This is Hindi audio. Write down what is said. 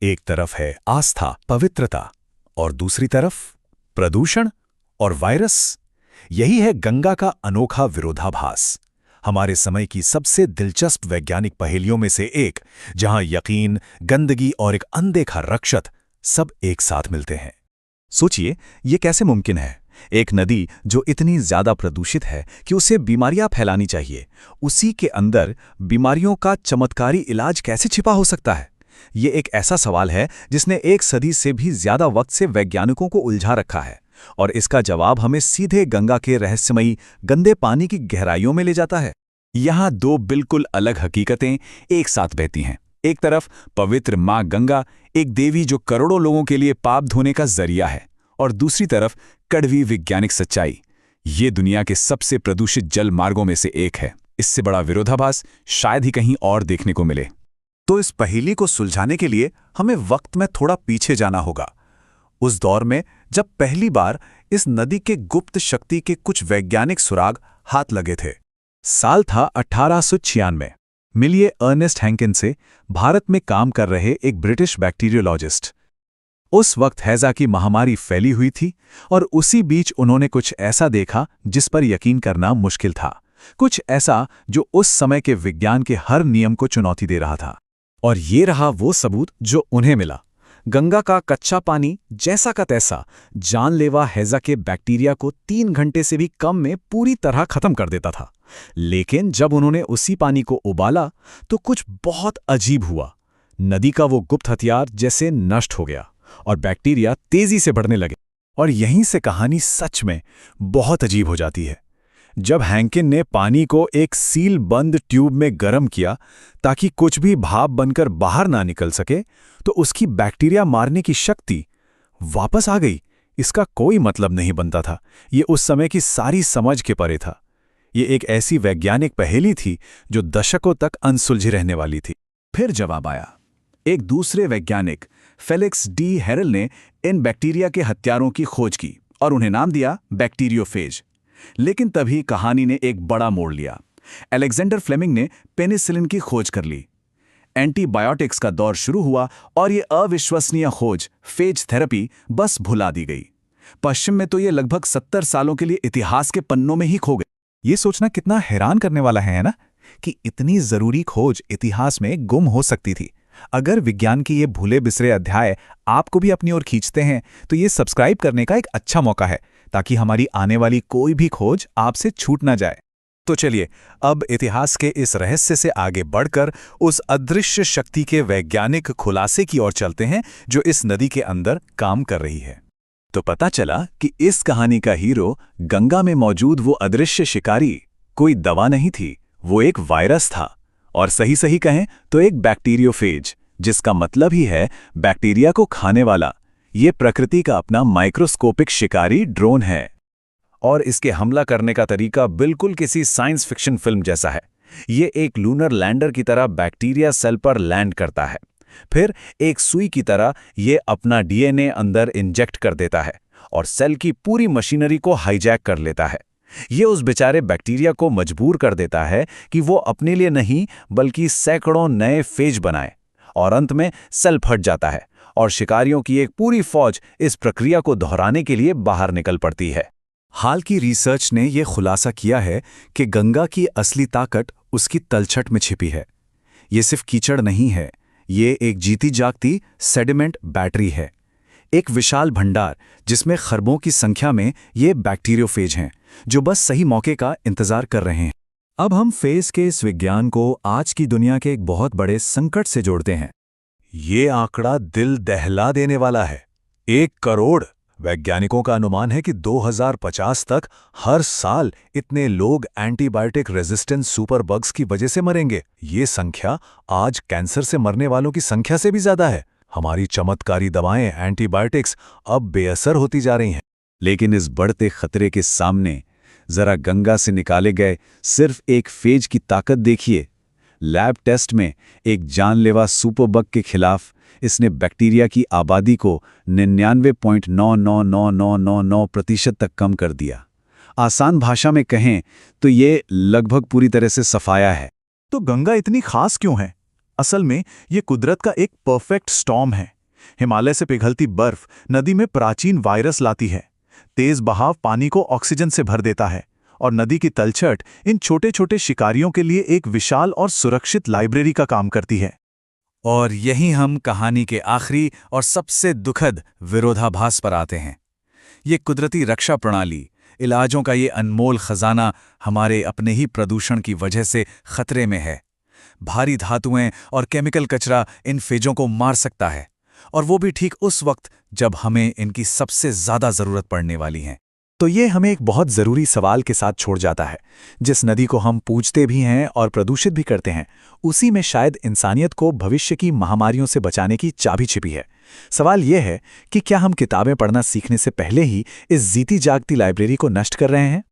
एक तरफ है आस्था, पवित्रता, और दूसरी तरफ प्रदूषण और वायरस। यही है गंगा का अनोखा विरोधाभास, हमारे समय की सबसे दिलचस्प वैज्ञानिक पहेलियों में से एक, जहां यकीन, गंदगी और एक अनदेखा रक्षक सब एक साथ मिलते हैं। सोचिए, ये कैसे मुमकिन है? एक नदी जो इतनी ज्यादा प्रदूषित है कि उसे बीमारियां फैलानी चाहिए, उसी के अंदर बीमारियों का चमत्कारी इलाज कैसे छिपा हो सकता है? ये एक ऐसा सवाल है जिसने 1 सदी से भी ज्यादा वक्त से वैज्ञानिकों को उलझा रखा है, और इसका जवाब हमें सीधे गंगा के रहस्यमयी गंदे पानी की गहराइयों में ले जाता है। यहाँ 2 बिल्कुल अलग हकीकतें एक साथ बहती हैं। एक तरफ पवित्र माँ गंगा, एक देवी जो करोड़ों लोगों के लिए पाप धोने का जरिया है, और दूसरी तरफ कड़वी वैज्ञानिक सच्चाई। ये दुनिया के सबसे प्रदूषित जल मार्गों में से एक है। इससे बड़ा विरोधाभास शायद ही कहीं और देखने को मिले। तो इस पहेली को सुलझाने के लिए हमें वक्त में थोड़ा पीछे जाना होगा, उस दौर में जब पहली बार इस नदी के गुप्त शक्ति के कुछ वैज्ञानिक सुराग हाथ लगे थे। साल था 1896। मिलिए अर्नेस्ट हैंकिन से, भारत में काम कर रहे एक ब्रिटिश बैक्टीरियोलॉजिस्ट। उस वक्त हैजा की महामारी फैली हुई थी, और उसी बीच उन्होंने कुछ ऐसा देखा जिस पर यकीन करना मुश्किल था। कुछ ऐसा जो उस समय के विज्ञान के हर नियम को चुनौती दे रहा था। और ये रहा वो सबूत जो उन्हें मिला। गंगा का कच्चा पानी जैसा का तैसा जानलेवा हैजा के बैक्टीरिया को 3 घंटे से भी कम में पूरी तरह खत्म कर देता था। लेकिन जब उन्होंने उसी पानी को उबाला तो कुछ बहुत अजीब हुआ। नदी का वो गुप्त हथियार जैसे नष्ट हो गया, और बैक्टीरिया तेजी से बढ़ने लगे। और यहीं से कहानी सच में बहुत अजीब हो जाती है। जब हैंकिन ने पानी को एक सील बंद ट्यूब में गर्म किया ताकि कुछ भी भाप बनकर बाहर ना निकल सके, तो उसकी बैक्टीरिया मारने की शक्ति वापस आ गई। इसका कोई मतलब नहीं बनता था। ये उस समय की सारी समझ के परे था। ये एक ऐसी वैज्ञानिक पहेली थी जो दशकों तक अनसुलझी रहने वाली थी। फिर जवाब आया। एक दूसरे वैज्ञानिक फेलिक्स डी हेरल ने इन बैक्टीरिया के हथियारों की खोज की और उन्हें नाम दिया बैक्टीरियोफेज। लेकिन तभी कहानी ने एक बड़ा मोड़ लिया। अलेक्जेंडर फ्लेमिंग ने पेनिसिलिन की खोज कर ली। एंटीबायोटिक्स का दौर शुरू हुआ, और ये अविश्वसनीय खोज फेज थेरेपी बस भुला दी गई। पश्चिम में तो ये लगभग 70 सालों के लिए इतिहास के पन्नों में ही खो गई। ये सोचना कितना हैरान करने वाला है ना, कि इतनी जरूरी खोज इतिहास में गुम हो सकती थी। अगर विज्ञान के ये भूले बिसरे अध्याय आपको भी अपनी ओर खींचते हैं, तो ये सब्सक्राइब करने का एक अच्छा मौका है, ताकि हमारी आने वाली कोई भी खोज आपसे छूट ना जाए। तो चलिए अब इतिहास के इस रहस्य से आगे बढ़कर उस अदृश्य शक्ति के वैज्ञानिक खुलासे की ओर चलते हैं जो इस नदी के अंदर काम कर रही है। तो पता चला कि इस कहानी का हीरो गंगा में मौजूद वो अदृश्य शिकारी कोई दवा नहीं थी, वो एक वायरस था, और सही कहें तो एक बैक्टीरियोफेज, जिसका मतलब ही है बैक्टीरिया को खाने वाला। ये प्रकृति का अपना माइक्रोस्कोपिक शिकारी ड्रोन है, और इसके हमला करने का तरीका बिल्कुल किसी साइंस फिक्शन फिल्म जैसा है। ये एक लूनर लैंडर की तरह बैक्टीरिया सेल पर लैंड करता है, फिर एक सुई की तरह ये अपना डीएनए अंदर इंजेक्ट कर देता है और सेल की पूरी मशीनरी को हाईजैक कर लेता है। ये उस बेचारे बैक्टीरिया को मजबूर कर देता है कि वो अपने लिए नहीं बल्कि सैकड़ों नए फेज बनाए, और अंत में सेल फट जाता है और शिकारियों की एक पूरी फौज इस प्रक्रिया को दोहराने के लिए बाहर निकल पड़ती है। हाल की रिसर्च ने यह खुलासा किया है कि गंगा की असली ताकत उसकी तलछट में छिपी है। ये सिर्फ कीचड़ नहीं है, ये एक जीती जागती सेडिमेंट बैटरी है, एक विशाल भंडार जिसमें खरबों की संख्या में ये बैक्टीरियोफेज हैं जो बस सही मौके का इंतजार कर रहे हैं। अब हम फेज के इस विज्ञान को आज की दुनिया के एक बहुत बड़े संकट से जोड़ते हैं। ये आंकड़ा दिल दहला देने वाला है। 1 करोड़। वैज्ञानिकों का अनुमान है कि 2050 तक हर साल इतने लोग एंटीबायोटिक रेजिस्टेंट सुपर बग्स की वजह से मरेंगे। ये संख्या आज कैंसर से मरने वालों की संख्या से भी ज्यादा है। हमारी चमत्कारी दवाएं एंटीबायोटिक्स अब बेअसर होती जा रही हैं। लेकिन इस बढ़ते खतरे के सामने जरा गंगा से निकाले गए सिर्फ एक फेज की ताकत देखिए। लैब टेस्ट में एक जानलेवा सुपरबग के खिलाफ इसने बैक्टीरिया की आबादी को 99.999999% तक कम कर दिया। आसान भाषा में कहें तो ये लगभग पूरी तरह से सफाया है। तो गंगा इतनी खास क्यों है? असल में ये कुदरत का एक परफेक्ट स्टॉर्म है। हिमालय से पिघलती बर्फ नदी में प्राचीन वायरस लाती है। तेज बहाव पानी को ऑक्सीजन से भर देता है और नदी की तलछट इन छोटे छोटे शिकारियों के लिए एक विशाल और सुरक्षित लाइब्रेरी का काम करती है। और यहीं हम कहानी के आखिरी और सबसे दुखद विरोधाभास पर आते हैं। ये कुदरती रक्षा प्रणाली, इलाजों का ये अनमोल खजाना हमारे अपने ही प्रदूषण की वजह से खतरे में है। भारी धातुएं और केमिकल कचरा इन फेजों को मार सकता है, और वो भी ठीक उस वक्त जब हमें इनकी सबसे ज्यादा जरूरत पड़ने वाली है। तो ये हमें एक बहुत ज़रूरी सवाल के साथ छोड़ जाता है। जिस नदी को हम पूजते भी हैं और प्रदूषित भी करते हैं, उसी में शायद इंसानियत को भविष्य की महामारियों से बचाने की चाबी छिपी है। सवाल यह है कि क्या हम किताबें पढ़ना सीखने से पहले ही इस जीती जागती लाइब्रेरी को नष्ट कर रहे हैं?